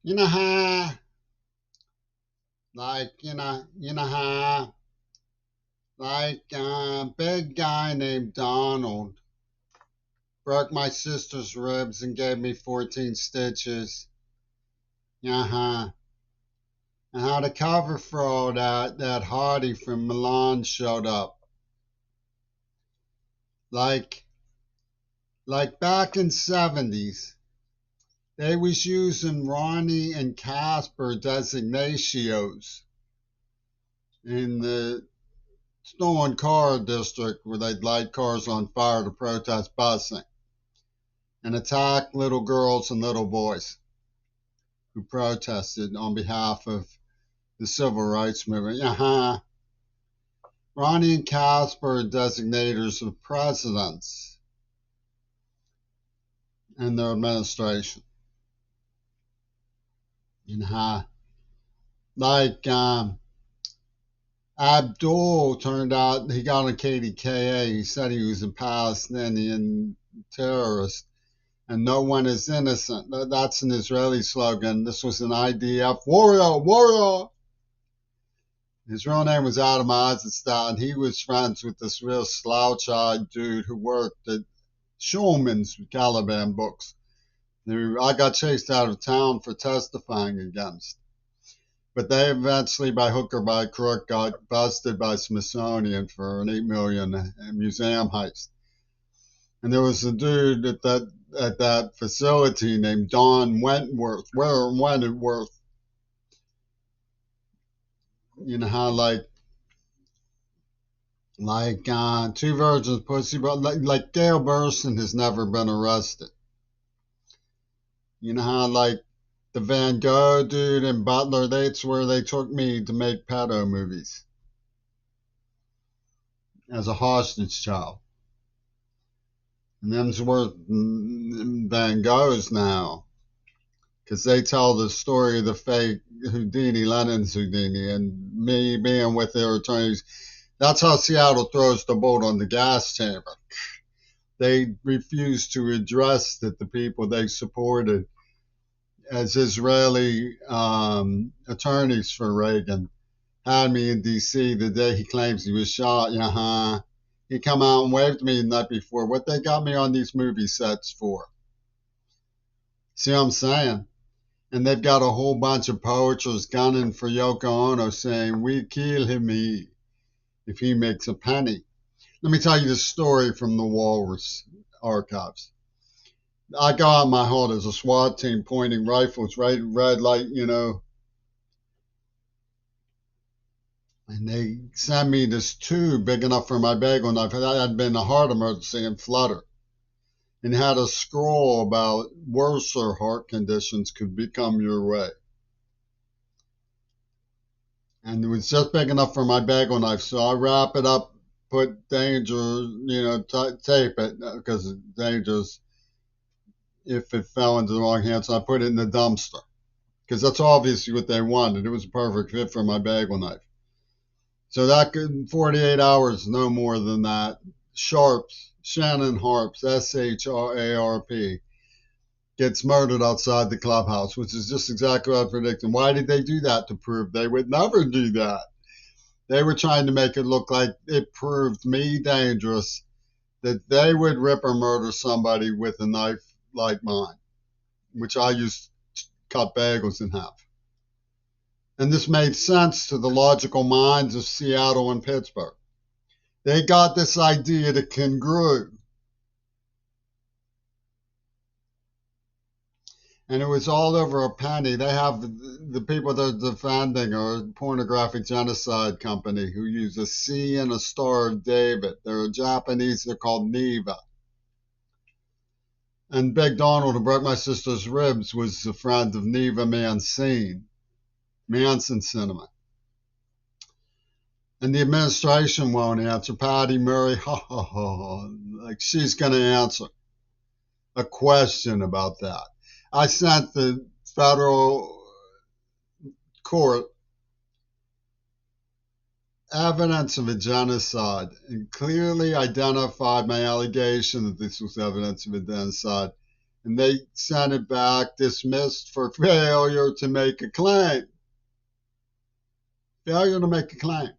You know how, how, big guy named Donald broke my sister's ribs and gave me 14 stitches. Uh-huh. And how the cover for all that Hardy from Milan showed up. Like, like back in 70s, they was using Ronnie and Casper designations in the stolen car district where they'd light cars on fire to protest busing and attack little girls and little boys who protested on behalf of the civil rights movement. Ronnie and Casper are designators of presidents and their administration. Like Abdul turned out he got on KDKA. He said he was a Palestinian terrorist and no one is innocent. That's an Israeli slogan. This was an IDF warrior, warrior. His real name was Adam Eisenstadt, and he was friends with this real slouch-eyed dude who worked at Schulman's Caliban books, who I got chased out of town for testifying against. But they eventually, by hook or by crook, got busted by Smithsonian for an $8 million museum heist. And there was a dude at that facility named Don Wentworth. Where Wentworth? You know how Two Virgins Pussy, but like Gail Burstyn has never been arrested. You know how the Van Gogh dude and Butler, that's where they took me to make pedo movies as a hostage child. And them's worth Van Goghs now, because they tell the story of the fake Houdini, Lennon's Houdini, and me being with their attorneys. That's how Seattle throws the bolt on the gas chamber. They refuse to address that the people they supported as Israeli attorneys for Reagan had me in D.C. the day he claims he was shot. He come out and waved me the night before. What they got me on these movie sets for? See what I'm saying? And they've got a whole bunch of poachers gunning for Yoko Ono saying, we kill him if he makes a penny. Let me tell you the story from the Walrus archives. I go out my hall. There's a SWAT team pointing rifles, red light, and they sent me this tube big enough for my bagel knife. That had been a heart emergency and flutter. And had a scroll about worse heart conditions could become your way. And it was just big enough for my bagel knife. So I wrap it up, put danger, tape it because it's dangerous if it fell into the wrong hands. So I put it in the dumpster because that's obviously what they wanted. It was a perfect fit for my bagel knife. So that could 48 hours, no more than that. Shannon Harps, Sharp, gets murdered outside the clubhouse, which is just exactly what I predicted. Why did they do that? To prove they would never do that. They were trying to make it look like it proved me dangerous, that they would rip or murder somebody with a knife like mine, which I used to cut bagels in half. And this made sense to the logical minds of Seattle and Pittsburgh. They got this idea to congrue. And it was all over a penny. They have the people they're defending are a pornographic genocide company who use a C and a Star of David. They're Japanese. They're called Neva. And Big Donald, who broke my sister's ribs, was a friend of Neva Manson Cinema. And the administration won't answer. Patty Murray, like she's going to answer a question about that. I sent the federal court evidence of a genocide and clearly identified my allegation that this was evidence of a genocide and they sent it back dismissed for failure to make a claim. Failure to make a claim.